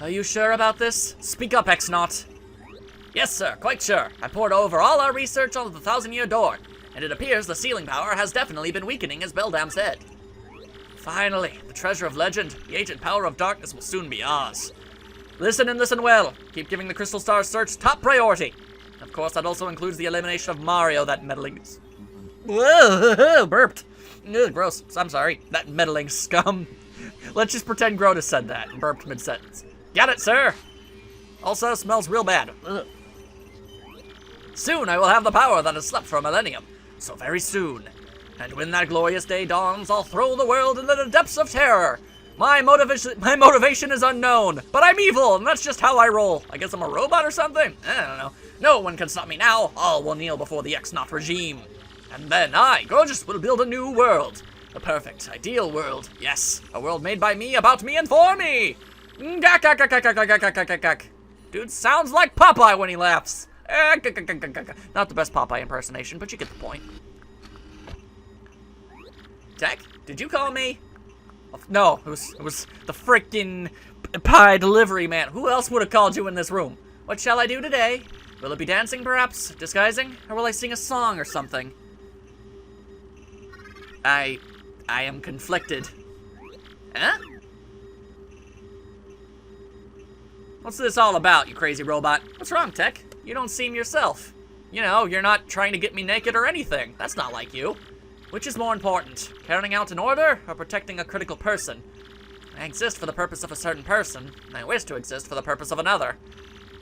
Are you sure about this? Speak up, X-Naut. Yes, sir, quite sure. I poured over all our research on the Thousand-Year Door, and it appears the sealing power has definitely been weakening, as Beldam said. Finally, the treasure of legend, the ancient power of darkness will soon be ours. Listen and listen well. Keep giving the Crystal Star search top priority. Of course, that also includes the elimination of Mario, that meddling... Whoa, burped. Ugh, gross. I'm sorry. That meddling scum. Let's just pretend Grotus said that and burped mid-sentence. Got it, sir. Also, smells real bad. Ugh. Soon I will have the power that has slept for a millennium. So very soon. And when that glorious day dawns, I'll throw the world into the depths of terror. My motivation is unknown, but I'm evil, and that's just how I roll. I guess I'm a robot or something? I don't know. No one can stop me now. All will kneel before the X-Naut regime. And then I, Gorgeous, will build a new world. The perfect, ideal world. Yes, a world made by me, about me, and for me. Gak, gak, gak, gak, gak, gak, gak, gak, gak. Dude sounds like Popeye when he laughs. Not the best Popeye impersonation, but you get the point. Tech, did you call me? No, it was the frickin' pie delivery man. Who else would have called you in this room? What shall I do today? Will it be dancing, perhaps? Disguising? Or will I sing a song or something? I am conflicted. Huh? What's this all about, you crazy robot? What's wrong, Tech? You don't seem yourself. You know, you're not trying to get me naked or anything. That's not like you. Which is more important, carrying out an order or protecting a critical person? I exist for the purpose of a certain person, and I wish to exist for the purpose of another.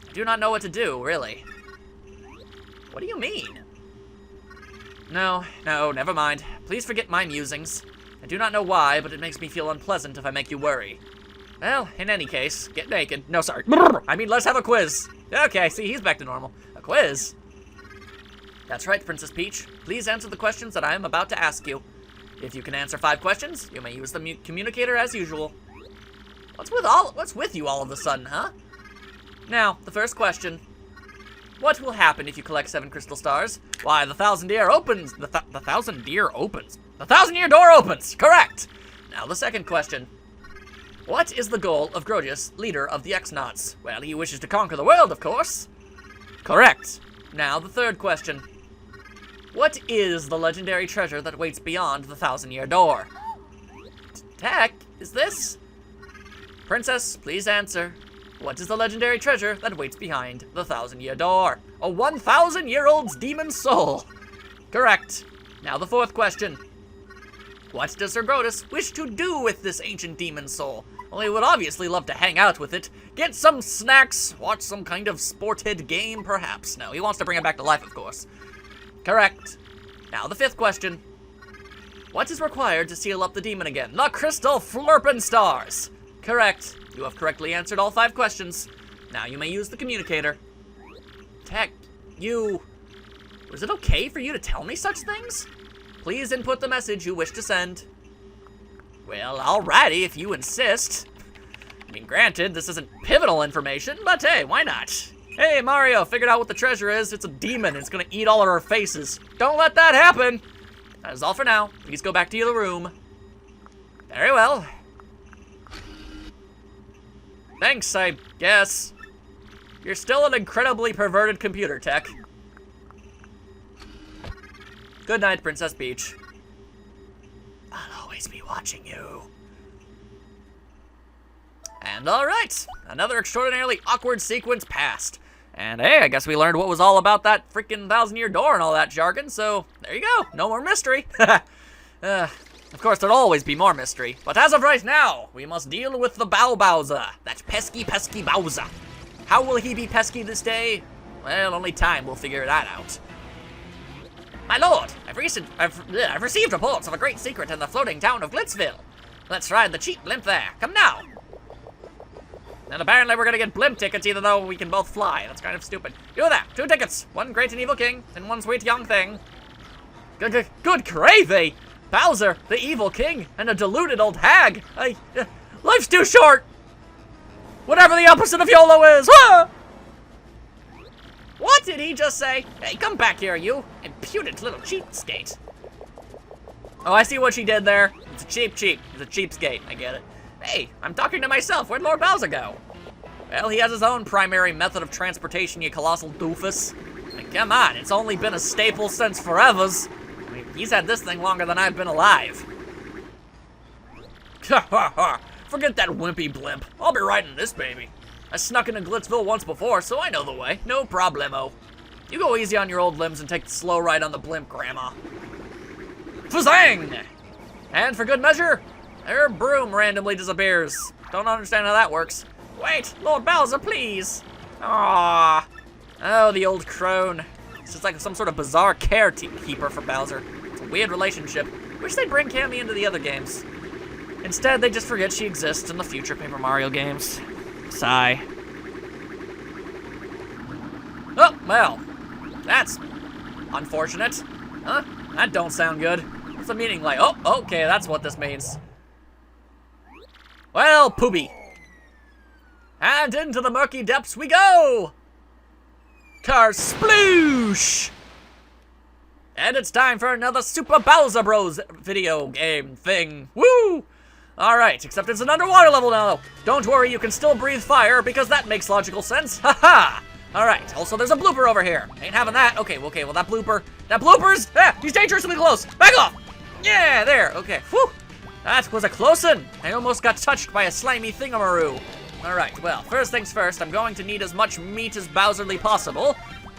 I do not know what to do, really. What do you mean? No, never mind. Please forget my musings. I do not know why, but it makes me feel unpleasant if I make you worry. Well, in any case, get naked. No, sorry. I mean, let's have a quiz. Okay, see, he's back to normal. A quiz? That's right, Princess Peach. Please answer the questions that I am about to ask you. If you can answer 5 questions, you may use the communicator as usual. What's with you all of a sudden, huh? Now, the first question. What will happen if you collect 7 crystal stars? Why, the Thousand-Year opens. The Thousand-Year opens. The Thousand-Year Door opens! Correct! Now, the second question. What is the goal of Grodius, leader of the X-Nauts? Well, he wishes to conquer the world, of course. Correct. Now, the third question. What is the legendary treasure that waits beyond the Thousand-Year Door? Tech, is this? Princess, please answer. What is the legendary treasure that waits behind the Thousand-Year Door? A 1,000-year-old's demon soul. Correct. Now the fourth question. What does Sir Grotus wish to do with this ancient demon soul? Well, he would obviously love to hang out with it, get some snacks, watch some kind of sported game, perhaps. No, he wants to bring it back to life, of course. Correct. Now the fifth question. What is required to seal up the demon again? The Crystal Flurpin Stars. Correct. You have correctly answered all 5 questions. Now you may use the communicator. Tech, was it okay for you to tell me such things? Please input the message you wish to send. Well, alrighty, if you insist. I mean, granted, this isn't pivotal information, but hey, why not? Hey, Mario, figured out what the treasure is. It's a demon. It's gonna eat all of our faces. Don't let that happen. That is all for now. Please go back to your room. Very well. Thanks, I guess. You're still an incredibly perverted computer, Tech. Good night, Princess Peach. I'll always be watching you. And alright, another extraordinarily awkward sequence passed. And hey, I guess we learned what was all about that freaking Thousand-Year Door and all that jargon, so there you go, no more mystery. Of course, there'll always be more mystery, but as of right now, we must deal with the Bowser, that pesky Bowser. How will he be pesky this day? Well, only time will figure that out. My lord, I've received reports of a great secret in the floating town of Glitzville. Let's ride the cheap blimp there. Come now. And apparently we're gonna get blimp tickets even though we can both fly. That's kind of stupid. Do that. 2 tickets. 1 great and evil king, and 1 sweet young thing. Good gravy! Bowser, the evil king, and a deluded old hag. Life's too short. Whatever the opposite of YOLO is. Ah! What did he just say? Hey, come back here, you impudent little cheapskate. Oh, I see what she did there. It's a cheap. It's a cheapskate. I get it. Hey, I'm talking to myself. Where'd Lord Bowser go? Well, he has his own primary method of transportation, you colossal doofus. I mean, come on, it's only been a staple since forevers. I mean, he's had this thing longer than I've been alive. Ha ha ha! Forget that wimpy blimp. I'll be riding this baby. I snuck into Glitzville once before, so I know the way. No problemo. You go easy on your old limbs and take the slow ride on the blimp, Grandma. Fazang! And for good measure, her broom randomly disappears. Don't understand how that works. Wait, Lord Bowser, please. Aww. Oh, the old crone. It's just like some sort of bizarre carekeeper for Bowser. It's a weird relationship. Wish they'd bring Cammy into the other games. Instead, they just forget she exists in the future Paper Mario games. Sigh. Oh, well. That's unfortunate. Huh? That don't sound good. What's the meaning like? Oh, okay, that's what this means. Well, poopy. And into the murky depths we go! Sploosh! And it's time for another Super Bowser Bros video game thing. Woo! Alright, except it's an underwater level now. Don't worry, you can still breathe fire because that makes logical sense. Haha! Alright, also there's a blooper over here. Ain't having that. Okay, well that blooper's, he's dangerously close. Back off! Yeah, there, okay, whew. That was a close one. I almost got touched by a slimy thingamaroo. Alright, well, first things first, I'm going to need as much meat as Bowserly possible.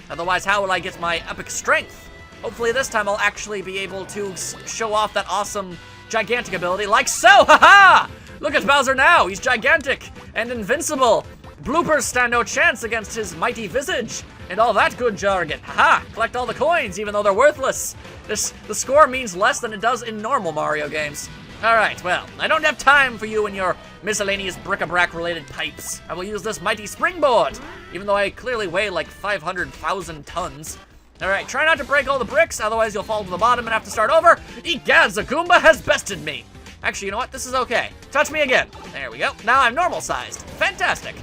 Otherwise, how will I get my epic strength? Hopefully this time I'll actually be able to show off that awesome gigantic ability like so, haha! Look at Bowser now, he's gigantic and invincible. Bloopers stand no chance against his mighty visage and all that good jargon. Haha, collect all the coins even though they're worthless. The score means less than it does in normal Mario games. Alright, well, I don't have time for you and your miscellaneous bric-a-brac related pipes. I will use this mighty springboard, even though I clearly weigh like 500,000 tons. Alright, try not to break all the bricks, otherwise you'll fall to the bottom and have to start over. Egad, Zagoomba has bested me. Actually, you know what? This is okay. Touch me again. There we go. Now I'm normal-sized. Fantastic.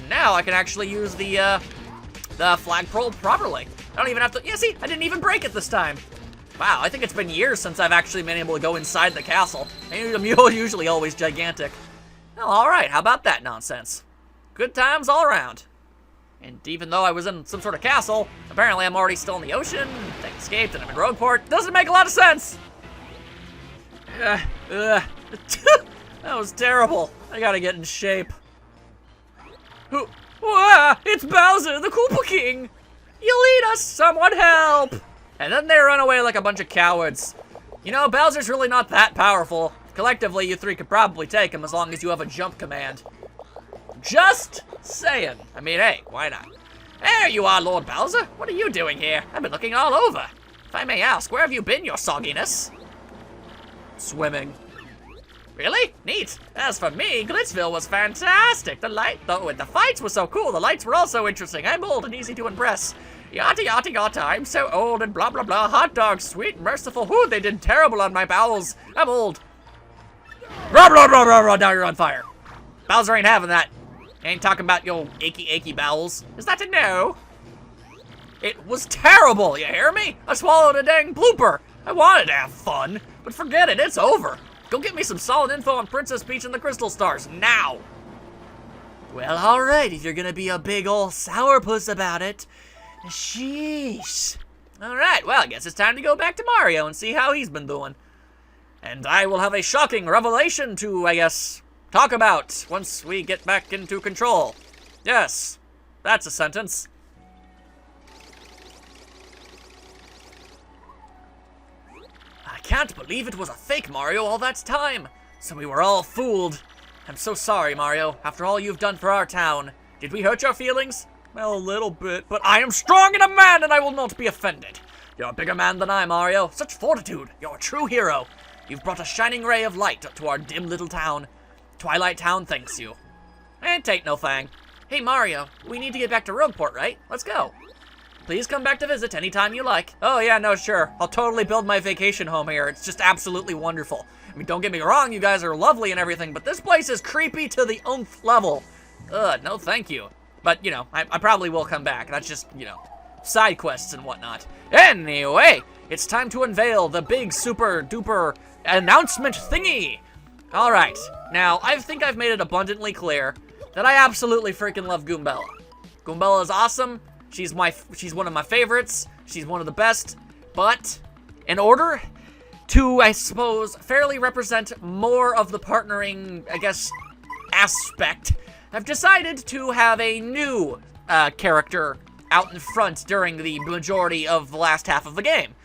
Now I can actually use the flagpole properly. I don't even have to, yeah, see, I didn't even break it this time. Wow, I think it's been years since I've actually been able to go inside the castle. I'm usually always gigantic. Well, alright, how about that nonsense? Good times all around. And even though I was in some sort of castle, apparently I'm already still in the ocean, I escaped, and I'm in Rogueport. Doesn't make a lot of sense! That was terrible. I gotta get in shape. It's Bowser, the Koopa King! You lead us, someone help! And then they run away like a bunch of cowards. You know, Bowser's really not that powerful. Collectively, you three could probably take him as long as you have a jump command. Just saying. I mean, hey, why not? There you are, Lord Bowser. What are you doing here? I've been looking all over. If I may ask, where have you been, your sogginess? Swimming. Really? Neat. As for me, Glitzville was fantastic. The fights were so cool. The lights were also interesting. I'm old and easy to impress. Yada yada yada, I'm so old and blah blah blah. Hot dogs, sweet and merciful. Whoo, they did terrible on my bowels. I'm old. Blah blah blah blah blah, now you're on fire. Bowser ain't having that. Ain't talking about your achy bowels. Is that a no? It was terrible, you hear me? I swallowed a dang blooper. I wanted to have fun, but forget it, it's over. Go get me some solid info on Princess Peach and the Crystal Stars, now. Well, alright, if you're gonna be a big ol' sourpuss about it. Sheesh. Alright, well, I guess it's time to go back to Mario and see how he's been doing. And I will have a shocking revelation to, I guess, talk about once we get back into control. Yes, that's a sentence. I can't believe it was a fake Mario all that time. So we were all fooled. I'm so sorry, Mario, after all you've done for our town. Did we hurt your feelings? Well, a little bit, but I am strong and a man, and I will not be offended. You're a bigger man than I, Mario. Such fortitude. You're a true hero. You've brought a shining ray of light to our dim little town. Twilight Town thanks you. It ain't no thing. Hey, Mario, we need to get back to Rogueport, right? Let's go. Please come back to visit anytime you like. Oh, yeah, no, sure. I'll totally build my vacation home here. It's just absolutely wonderful. I mean, don't get me wrong, you guys are lovely and everything, but this place is creepy to the nth level. No thank you. But, you know, I probably will come back. That's just, you know, side quests and whatnot. Anyway, it's time to unveil the big super duper announcement thingy. All right, now I think I've made it abundantly clear that I absolutely freaking love Goombella. Goombella is awesome. She's one of my favorites. She's one of the best. But in order to, I suppose, fairly represent more of the partnering, I guess, aspect, I've decided to have a new character out in front during the majority of the last half of the game.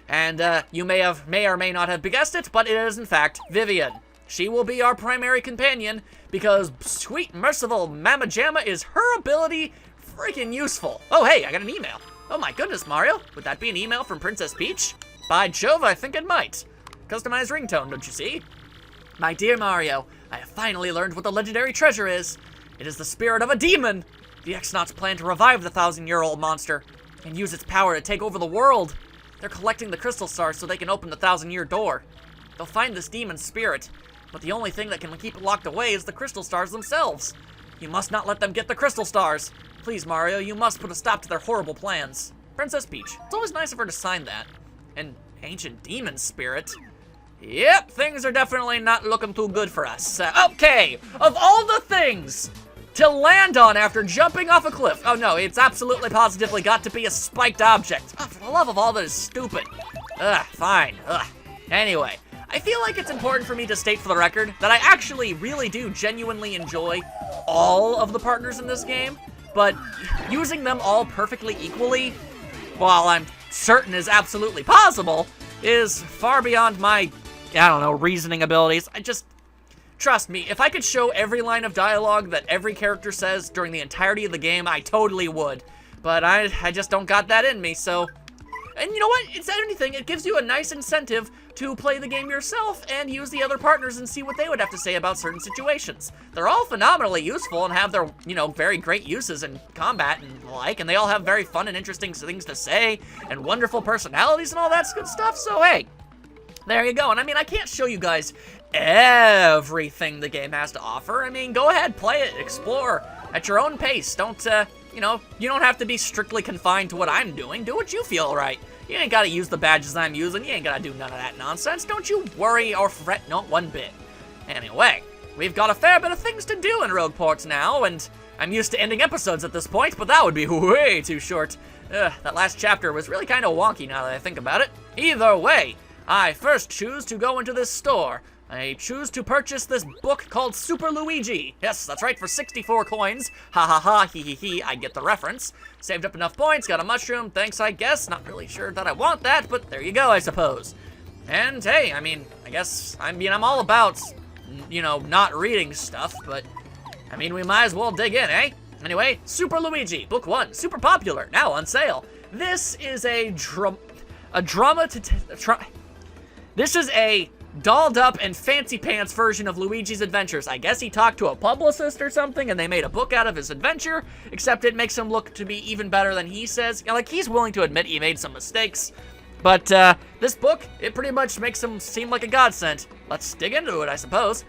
And you may or may not have guessed it, but it is in fact Vivian. She will be our primary companion because sweet merciful Mama Jamma is her ability freaking useful. Oh hey, I got an email. Oh my goodness, Mario. Would that be an email from Princess Peach? By Jove, I think it might. Customized ringtone, don't you see? My dear Mario, I have finally learned what the legendary treasure is. It is the spirit of a demon. The X-Nauts plan to revive the 1,000-year-old monster and use its power to take over the world. They're collecting the crystal stars so they can open the 1,000-year door. They'll find this demon's spirit, but the only thing that can keep it locked away is the crystal stars themselves. You must not let them get the crystal stars. Please, Mario, you must put a stop to their horrible plans. Princess Peach. It's always nice of her to sign that. An ancient demon spirit. Yep, things are definitely not looking too good for us. Okay, of all the things to land on after jumping off a cliff. Oh no, it's absolutely positively got to be a spiked object. Oh, for the love of all that is stupid. Ugh, fine. Ugh. Anyway, I feel like it's important for me to state for the record that I actually really do genuinely enjoy all of the partners in this game, but using them all perfectly equally, while I'm certain is absolutely possible, is far beyond my, I don't know, reasoning abilities. Trust me, if I could show every line of dialogue that every character says during the entirety of the game, I totally would. But I just don't got that in me, so... And you know what? It's anything, it gives you a nice incentive to play the game yourself and use the other partners and see what they would have to say about certain situations. They're all phenomenally useful and have their, you know, very great uses in combat and the like, and they all have very fun and interesting things to say and wonderful personalities and all that good stuff, so hey. There you go. And I mean, I can't show you guys everything the game has to offer. I mean, go ahead, play it, explore at your own pace. Don't, you know, you don't have to be strictly confined to what I'm doing. Do what you feel right. You ain't gotta use the badges I'm using. You ain't gotta do none of that nonsense. Don't you worry or fret not one bit. Anyway, we've got a fair bit of things to do in Rogueports now, and I'm used to ending episodes at this point, but that would be way too short. That last chapter was really kind of wonky now that I think about it. Either way, I first choose to go into this store. I choose to purchase this book called Super Luigi. Yes, that's right, for 64 coins. Ha ha ha, hee hee hee, I get the reference. Saved up enough points, got a mushroom, thanks I guess. Not really sure that I want that, but there you go, I suppose. And hey, I mean, I'm all about, you know, not reading stuff, but I mean, we might as well dig in, eh? Anyway, Super Luigi, Book 1, super popular, now on sale. This is This is a dolled up and fancy pants version of Luigi's Adventures. I guess he talked to a publicist or something and they made a book out of his adventure, except it makes him look to be even better than he says. Like, he's willing to admit he made some mistakes. But this book, it pretty much makes him seem like a godsend. Let's dig into it, I suppose.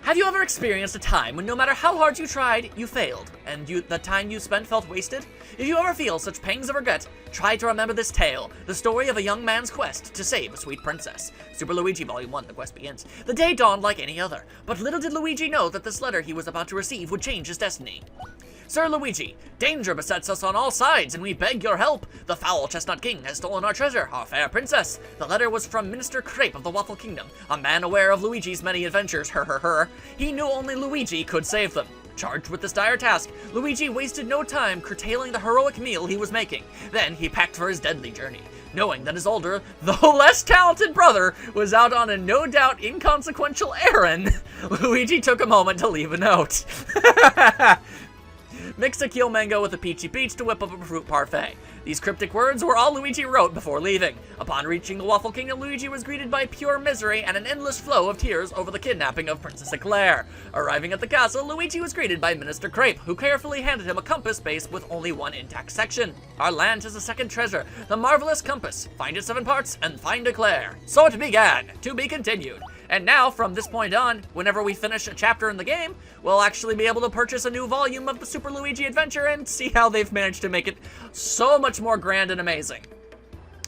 Have you ever experienced a time when no matter how hard you tried, you failed, and the time you spent felt wasted? If you ever feel such pangs of regret, try to remember this tale, the story of a young man's quest to save a sweet princess. Super Luigi Volume 1, the quest begins. The day dawned like any other, but little did Luigi know that this letter he was about to receive would change his destiny. Sir Luigi, danger besets us on all sides, and we beg your help. The foul Chestnut King has stolen our treasure, our fair princess. The letter was from Minister Crepe of the Waffle Kingdom, a man aware of Luigi's many adventures, He knew only Luigi could save them. Charged with this dire task, Luigi wasted no time curtailing the heroic meal he was making. Then he packed for his deadly journey. Knowing that his older, though less talented brother was out on a no doubt inconsequential errand, Luigi took a moment to leave a note. Mix a Keel Mango with a Peachy Peach to whip up a fruit parfait. These cryptic words were all Luigi wrote before leaving. Upon reaching the Waffle Kingdom, Luigi was greeted by pure misery and an endless flow of tears over the kidnapping of Princess Eclair. Arriving at the castle, Luigi was greeted by Minister Crepe, who carefully handed him a compass base with only one intact section. Our land has a second treasure, the marvelous compass. Find its 7 parts and find Eclair. So it began, to be continued. And now, from this point on, whenever we finish a chapter in the game, we'll actually be able to purchase a new volume of the Super Luigi Adventure and see how they've managed to make it so much more grand and amazing.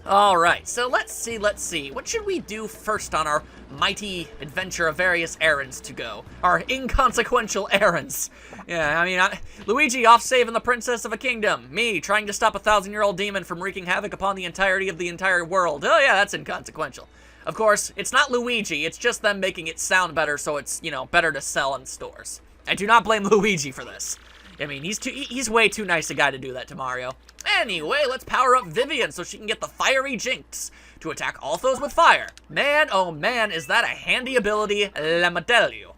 Alright, so let's see. What should we do first on our mighty adventure of various errands to go? Our inconsequential errands. Yeah, I mean, Luigi off saving the princess of a kingdom. Me trying to stop a 1,000-year-old demon from wreaking havoc upon the entirety of the entire world. Oh yeah, that's inconsequential. Of course, it's not Luigi, it's just them making it sound better so it's, you know, better to sell in stores. I do not blame Luigi for this. I mean, he's way too nice a guy to do that to Mario. Anyway, let's power up Vivian so she can get the fiery jinx to attack all foes with fire. Man, oh man, is that a handy ability, let me tell you.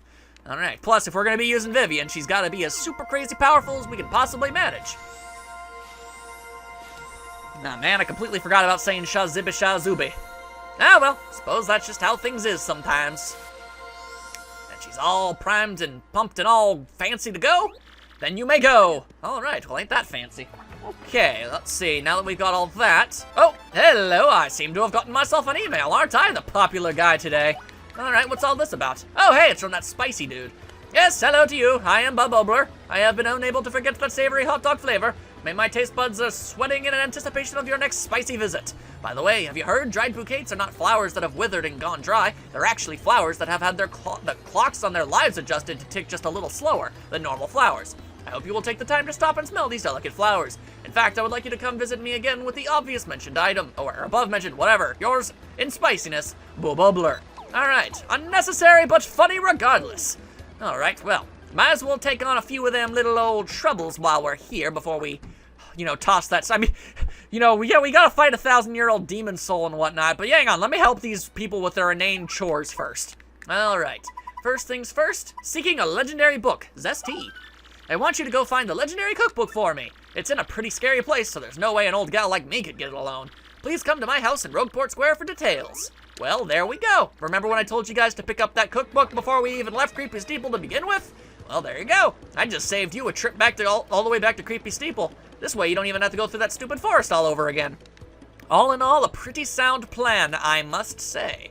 Alright, plus if we're gonna be using Vivian, she's gotta be as super crazy powerful as we can possibly manage. Nah, man, I completely forgot about saying Shazibba Shazubi. Ah, well, suppose that's just how things is sometimes. And she's all primed and pumped and all fancy to go? Then you may go. All right, well, ain't that fancy. Okay, let's see. Now that we've got all that. Oh, hello. I seem to have gotten myself an email. Aren't I the popular guy today? All right, what's all this about? Oh, hey, it's from that spicy dude. Yes, hello to you. I am Bob Obler. I have been unable to forget that savory hot dog flavor. May my taste buds are sweating in anticipation of your next spicy visit. By the way, have you heard? Dried bouquets are not flowers that have withered and gone dry. They're actually flowers that have had their the clocks on their lives adjusted to tick just a little slower than normal flowers. I hope you will take the time to stop and smell these delicate flowers. In fact, I would like you to come visit me again with the obvious mentioned item, or above mentioned, whatever. Yours, in spiciness, Bob Obler. Alright, unnecessary but funny regardless. Alright, well, might as well take on a few of them little old troubles while we're here before we, you know, toss that. I mean, you know, yeah, we gotta fight a 1,000-year-old demon soul and whatnot, but yeah, hang on, let me help these people with their inane chores first. Alright, first things first, seeking a legendary book, Zesty. I want you to go find the legendary cookbook for me. It's in a pretty scary place, so there's no way an old gal like me could get it alone. Please come to my house in Rogueport Square for details. Well, there we go. Remember when I told you guys to pick up that cookbook before we even left Creepy Steeple to begin with? Well, there you go. I just saved you a trip back to all the way back to Creepy Steeple. This way you don't even have to go through that stupid forest all over again. All in all, a pretty sound plan, I must say.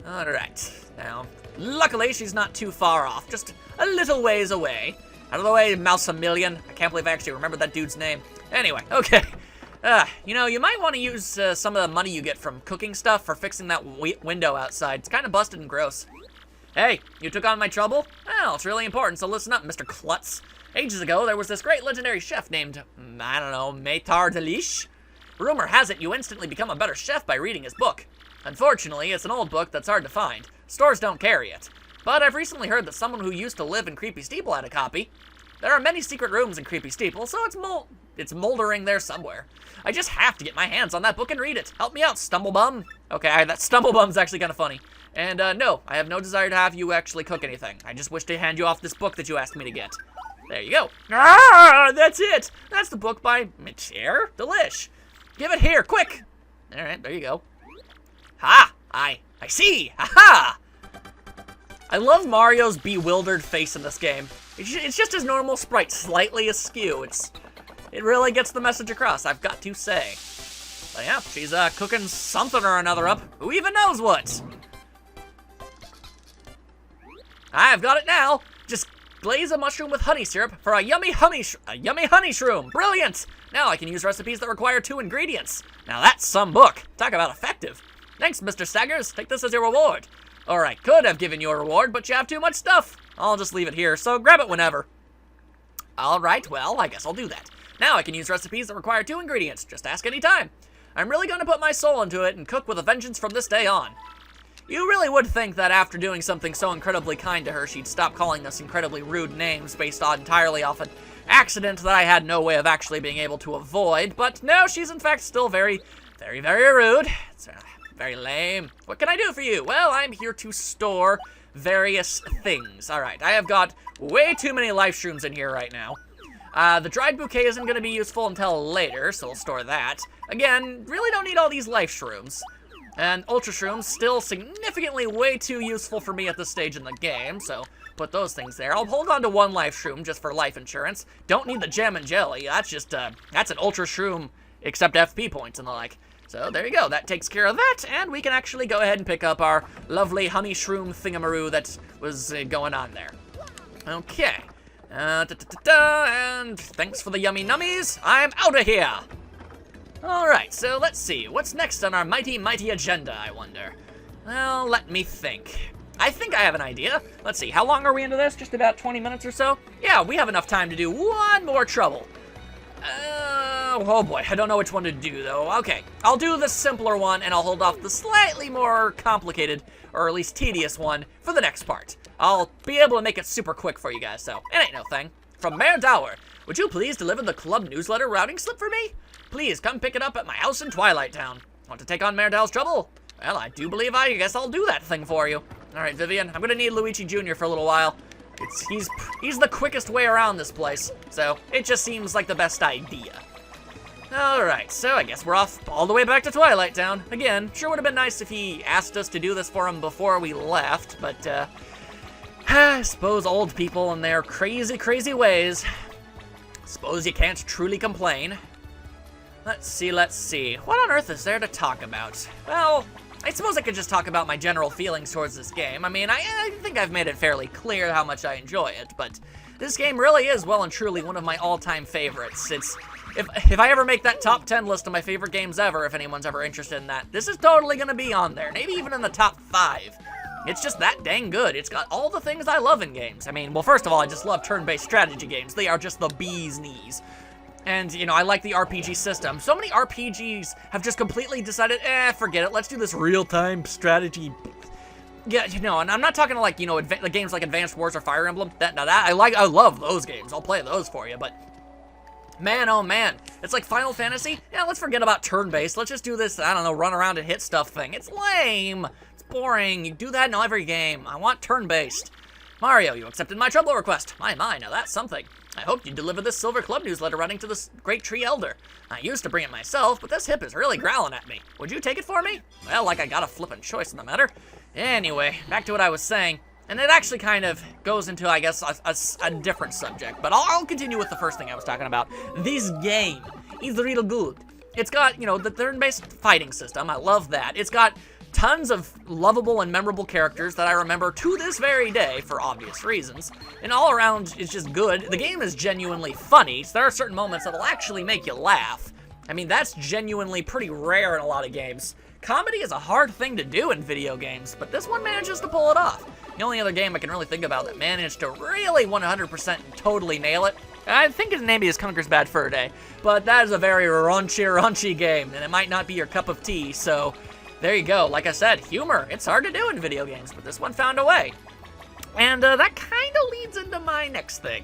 Alright, now, luckily she's not too far off, just a little ways away. Out of the way, Mouse-a-Million. I can't believe I actually remembered that dude's name. Anyway, okay. You know, you might want to use some of the money you get from cooking stuff for fixing that window outside. It's kind of busted and gross. Hey, you took on my trouble? Well, it's really important, so listen up, Mr. Klutz. Ages ago, there was this great legendary chef named, I don't know, Matar Delish. Rumor has it you instantly become a better chef by reading his book. Unfortunately, it's an old book that's hard to find. Stores don't carry it. But I've recently heard that someone who used to live in Creepy Steeple had a copy. There are many secret rooms in Creepy Steeple, so it's moldering there somewhere. I just have to get my hands on that book and read it. Help me out, Stumblebum. Okay, that Stumblebum's actually kind of funny. And no, I have no desire to have you actually cook anything. I just wish to hand you off this book that you asked me to get. There you go. Ah, that's it. That's the book by Matar Delish. Give it here, quick. All right, there you go. Ha! I see. Ha-ha! I love Mario's bewildered face in this game. It's just his normal sprite, slightly askew. It really gets the message across, I've got to say. But yeah, she's cooking something or another up. Who even knows what? I've got it now. Just glaze a mushroom with honey syrup for a yummy honey shroom. Brilliant! Now I can use recipes that require 2 ingredients. Now that's some book. Talk about effective. Thanks, Mr. Saggers. Take this as your reward. Alright, could have given you a reward, but you have too much stuff. I'll just leave it here, so grab it whenever. Alright, well, I guess I'll do that. Now I can use recipes that require 2 ingredients. Just ask any time. I'm really going to put my soul into it and cook with a vengeance from this day on. You really would think that after doing something so incredibly kind to her, she'd stop calling us incredibly rude names based on entirely off an accident that I had no way of actually being able to avoid, but no, she's in fact still very, very, very rude. It's very lame. What can I do for you? Well, I'm here to store various things. Alright, I have got way too many life shrooms in here right now. The dried bouquet isn't going to be useful until later, so we'll store that. Again, really don't need all these life shrooms. And ultra shrooms, still significantly way too useful for me at this stage in the game, so put those things there. I'll hold on to 1 life shroom just for life insurance. Don't need the gem and jelly. That's just, that's an ultra shroom, except FP points and the like. So there you go, that takes care of that, and we can actually go ahead and pick up our lovely honey shroom thingamaroo that was going on there. Okay. And thanks for the yummy nummies. I'm out of here. Alright, so let's see. What's next on our mighty, mighty agenda, I wonder? Well, let me think. I think I have an idea. Let's see, how long are we into this? Just about 20 minutes or so? Yeah, we have enough time to do one more trouble. Oh boy, I don't know which one to do, though. Okay, I'll do the simpler one, and I'll hold off the slightly more complicated, or at least tedious one, for the next part. I'll be able to make it super quick for you guys, so it ain't no thing. From Mayor Dower, would you please deliver the club newsletter routing slip for me? Please come pick it up at my house in Twilight Town. Want to take on Mayor Dow's trouble? Well, I do believe I guess I'll do that thing for you. Alright, Vivian, I'm gonna need Luigi Jr. for a little while. He's the quickest way around this place, so it just seems like the best idea. Alright, so I guess we're off all the way back to Twilight Town. Again, sure would have been nice if he asked us to do this for him before we left, but, I suppose old people and their crazy, crazy ways. Suppose you can't truly complain. Let's see. What on earth is there to talk about? Well, I suppose I could just talk about my general feelings towards this game. I mean, I think I've made it fairly clear how much I enjoy it, but this game really is well and truly one of my all-time favorites. If I ever make that top 10 list of my favorite games ever, if anyone's ever interested in that, this is totally gonna be on there, maybe even in the top 5. It's just that dang good. It's got all the things I love in games. I mean, well, first of all, I just love turn-based strategy games. They are just the bee's knees. And, you know, I like the RPG system. So many RPGs have just completely decided, forget it, let's do this real-time strategy. Yeah, you know, and I'm not talking like, you know, the games like Advanced Wars or Fire Emblem. I love those games. I'll play those for you, but man, oh man, it's like Final Fantasy. Yeah, let's forget about turn-based. Let's just do this, I don't know, run around and hit stuff thing. It's lame. It's boring. You do that in every game. I want turn-based. Mario, you accepted my trouble request. My, now that's something. I hoped you'd deliver this Silver Club newsletter running to this Great Tree Elder. I used to bring it myself, but this hip is really growling at me. Would you take it for me? Well, like I got a flippin' choice in the matter. Anyway, back to what I was saying. And it actually kind of goes into, I guess, a different subject. But I'll continue with the first thing I was talking about. This game is real good. It's got, you know, the turn-based fighting system. I love that. It's got tons of lovable and memorable characters that I remember to this very day for obvious reasons. And all around, it's just good. The game is genuinely funny, so there are certain moments that'll actually make you laugh. I mean, that's genuinely pretty rare in a lot of games. Comedy is a hard thing to do in video games, but this one manages to pull it off. The only other game I can really think about that managed to really 100% totally nail it, I think his name is Conker's Bad Fur Day, but that is a very raunchy game, and it might not be your cup of tea, so there you go. Like I said, humor, it's hard to do in video games, but this one found a way. And that kind of leads into my next thing.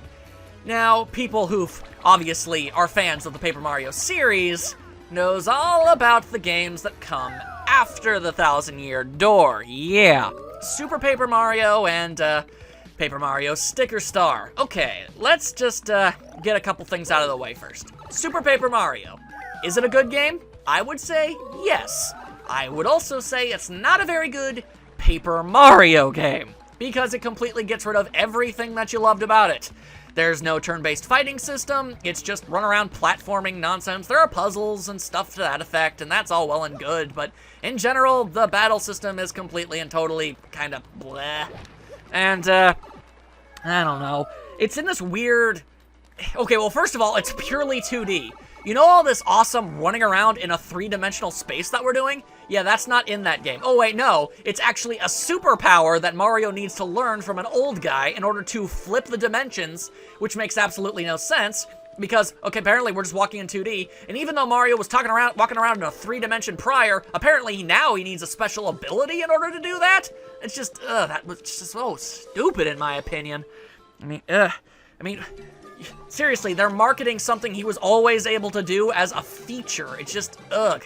Now, people who obviously are fans of the Paper Mario series knows all about the games that come after the 1,000-Year Door. Yeah, Super Paper Mario and Paper Mario Sticker Star. Okay, let's just get a couple things out of the way first. Super Paper Mario. Is it a good game? I would say yes. I would also say it's not a very good Paper Mario game, because it completely gets rid of everything that you loved about it. There's no turn-based fighting system, it's just run around platforming nonsense. There are puzzles and stuff to that effect, and that's all well and good, but in general, the battle system is completely and totally kind of bleh. And, I don't know. It's in this weird... Okay, well, first of all, it's purely 2D. You know all this awesome running around in a 3-dimensional space that we're doing? Yeah, that's not in that game. Oh wait, no. It's actually a superpower that Mario needs to learn from an old guy in order to flip the dimensions, which makes absolutely no sense, because, okay, apparently we're just walking in 2D, and even though Mario was walking around in a 3-dimension prior, apparently now he needs a special ability in order to do that? It's just, that was just so stupid in my opinion. I mean, seriously, they're marketing something he was always able to do as a feature. It's just, ugh.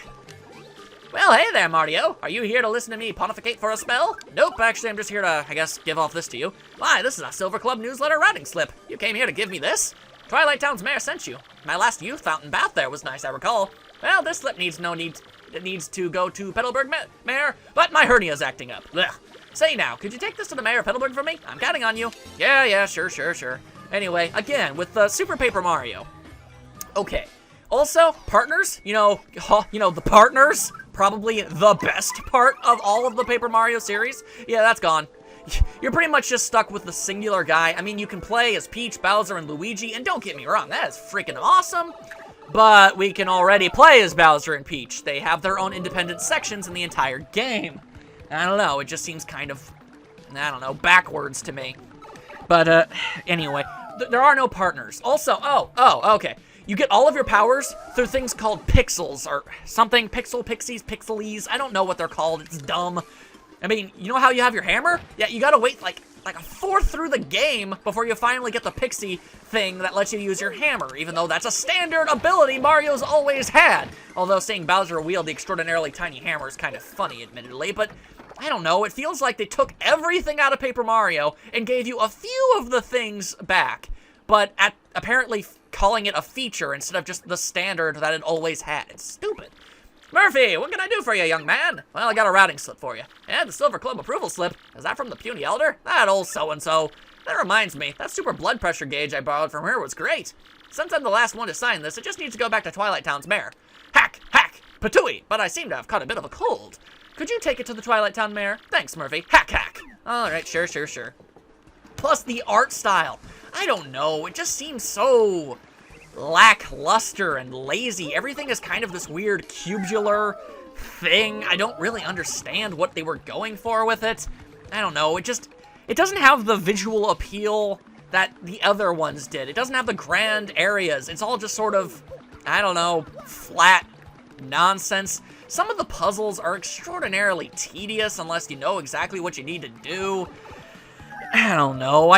Well, hey there, Mario. Are you here to listen to me pontificate for a spell? Nope, actually, I'm just here to, I guess, give off this to you. Why, this is a Silver Club newsletter routing slip. You came here to give me this? Twilight Town's mayor sent you. My last youth fountain bath there was nice, I recall. Well, this slip needs to go to Petalburg Mayor, but my hernia's acting up. Ugh. Say now, could you take this to the mayor of Petalburg for me? I'm counting on you. Yeah, sure. Anyway, again, with Super Paper Mario. Okay. Also, partners, you know, the partners, probably the best part of all of the Paper Mario series. Yeah, that's gone. You're pretty much just stuck with the singular guy. I mean, you can play as Peach, Bowser, and Luigi, and don't get me wrong, that is freaking awesome. but we can already play as Bowser and Peach. They have their own independent sections in the entire game. I don't know, it just seems kind of, I don't know, backwards to me. But, anyway, there are no partners. Also, okay. You get all of your powers through things called pixels, or something, pixies, I don't know what they're called, it's dumb. I mean, you know how you have your hammer? Yeah, you gotta wait like a fourth through the game before you finally get the pixie thing that lets you use your hammer, even though that's a standard ability Mario's always had. Although seeing Bowser wield the extraordinarily tiny hammer is kind of funny, admittedly, but I don't know, it feels like they took everything out of Paper Mario and gave you a few of the things back, but apparently calling it a feature instead of just the standard that it always had. It's stupid. Murphy, what can I do for you, young man? Well, I got a routing slip for you. And the Silver Club approval slip. Is that from the puny elder? That old so-and-so. That reminds me, that super blood pressure gauge I borrowed from her was great. Since I'm the last one to sign this, it just needs to go back to Twilight Town's mayor. Hack! Patooey! But I seem to have caught a bit of a cold. Could you take it to the Twilight Town mayor? Thanks, Murphy. Hack! Alright, sure. Plus the art style. I don't know, it just seems so lackluster and lazy. Everything is kind of this weird cubular thing. I don't really understand what they were going for with it. I don't know, it doesn't have the visual appeal that the other ones did. It doesn't have the grand areas. It's all just sort of, I don't know, flat nonsense. Some of the puzzles are extraordinarily tedious unless you know exactly what you need to do. I don't know,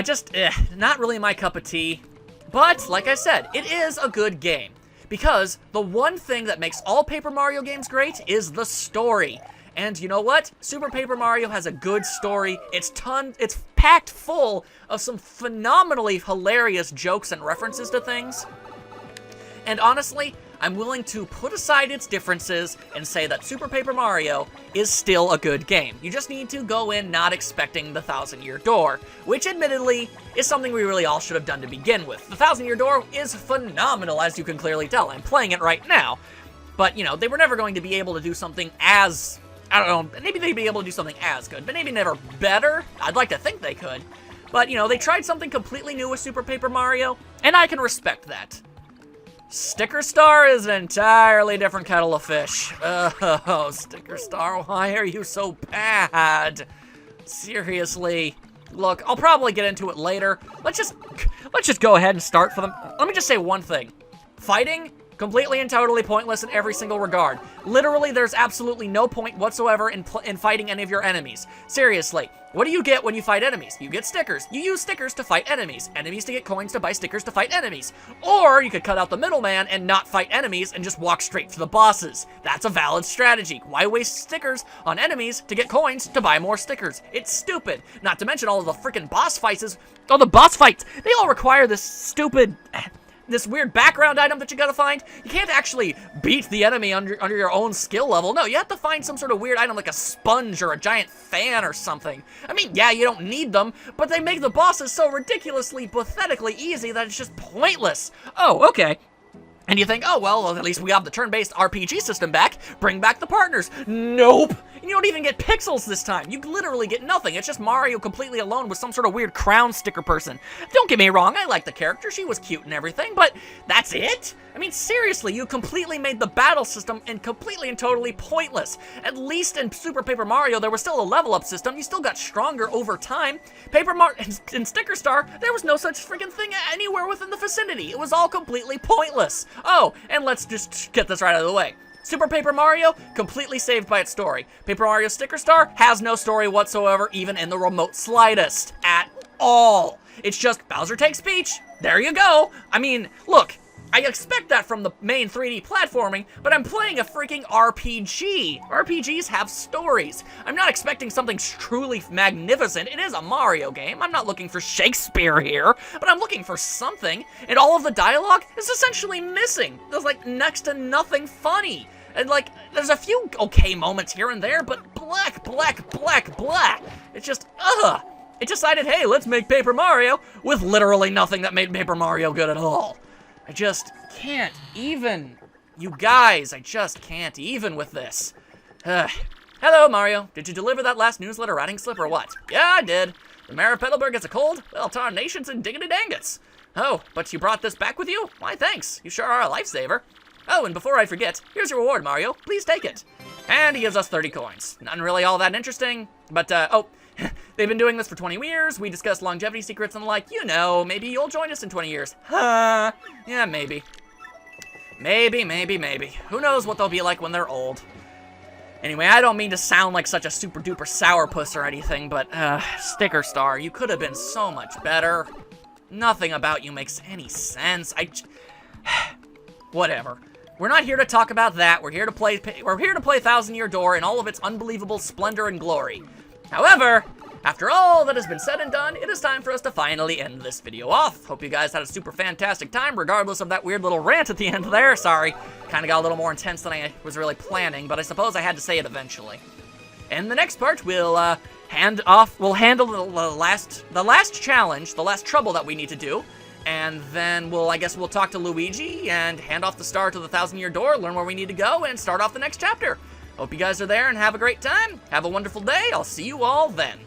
not really my cup of tea. But, like I said, it is a good game. Because the one thing that makes all Paper Mario games great is the story. And you know what? Super Paper Mario has a good story. It's packed full of some phenomenally hilarious jokes and references to things. And honestly, I'm willing to put aside its differences and say that Super Paper Mario is still a good game. You just need to go in not expecting the 1,000-year door, which admittedly is something we really all should have done to begin with. The 1,000-year door is phenomenal, as you can clearly tell. I'm playing it right now. But, you know, they were never going to be able to do something as, I don't know, maybe they'd be able to do something as good, but maybe never better. I'd like to think they could. But, you know, they tried something completely new with Super Paper Mario, and I can respect that. Sticker Star is an entirely different kettle of fish. Oh, Sticker Star, why are you so bad? Seriously. Look, I'll probably get into it later. Let's just go ahead and start for them. Let me just say one thing. Fighting, completely and totally pointless in every single regard. Literally, there's absolutely no point whatsoever in fighting any of your enemies. Seriously, what do you get when you fight enemies? You get stickers. You use stickers to fight enemies. Enemies to get coins to buy stickers to fight enemies. Or you could cut out the middleman and not fight enemies and just walk straight to the bosses. That's a valid strategy. Why waste stickers on enemies to get coins to buy more stickers? It's stupid. Not to mention all of the freaking boss fights. All the boss fights, they all require this stupid, this weird background item that you gotta find. You can't actually beat the enemy under your own skill level. No, you have to find some sort of weird item like a sponge or a giant fan or something. I mean, yeah, you don't need them, but they make the bosses so ridiculously, pathetically easy that it's just pointless. Oh, okay. And you think, oh, well, at least we have the turn-based RPG system back. Bring back the partners. Nope. And you don't even get pixels this time. You literally get nothing. It's just Mario completely alone with some sort of weird crown sticker person. Don't get me wrong, I like the character. She was cute and everything, but that's it? I mean, seriously, you completely made the battle system completely and totally pointless. At least in Super Paper Mario, there was still a level-up system. You still got stronger over time. In Sticker Star, there was no such freaking thing anywhere within the vicinity. It was all completely pointless. Oh, and let's just get this right out of the way. Super Paper Mario, completely saved by its story. Paper Mario Sticker Star has no story whatsoever, even in the remote slightest. At all. It's just Bowser takes Peach. There you go. I mean, look, I expect that from the main 3D platforming, but I'm playing a freaking RPG. RPGs have stories. I'm not expecting something truly magnificent. It is a Mario game. I'm not looking for Shakespeare here, but I'm looking for something, and all of the dialogue is essentially missing. There's like next to nothing funny. And like, there's a few okay moments here and there, but black. It's just, ugh. It decided, hey, let's make Paper Mario with literally nothing that made Paper Mario good at all. I just can't even. You guys, I just can't even with this. Hello, Mario. Did you deliver that last newsletter writing slip or what? Yeah, I did. The mayor of Petalburg gets a cold? Well, tarnations and diggity dangits. Oh, but you brought this back with you? Why, thanks. You sure are a lifesaver. Oh, and before I forget, here's your reward, Mario. Please take it. And he gives us 30 coins. Nothing really all that interesting, but, oh, they've been doing this for 20 years. We discussed longevity secrets and the like. You know, maybe you'll join us in 20 years. Huh? Yeah, maybe. Maybe. Who knows what they'll be like when they're old. Anyway, I don't mean to sound like such a super duper sourpuss or anything, but, Sticker Star, you could have been so much better. Nothing about you makes any sense. Whatever. We're not here to talk about that. We're here to play Thousand Year Door in all of its unbelievable splendor and glory. However, after all that has been said and done, it is time for us to finally end this video off. Hope you guys had a super fantastic time, regardless of that weird little rant at the end there. Sorry, kind of got a little more intense than I was really planning, but I suppose I had to say it eventually. In the next part, we'll handle the last challenge, the last trouble that we need to do, and then I guess we'll talk to Luigi and hand off the star to the Thousand Year Door, learn where we need to go, and start off the next chapter. Hope you guys are there and have a great time. Have a wonderful day. I'll see you all then.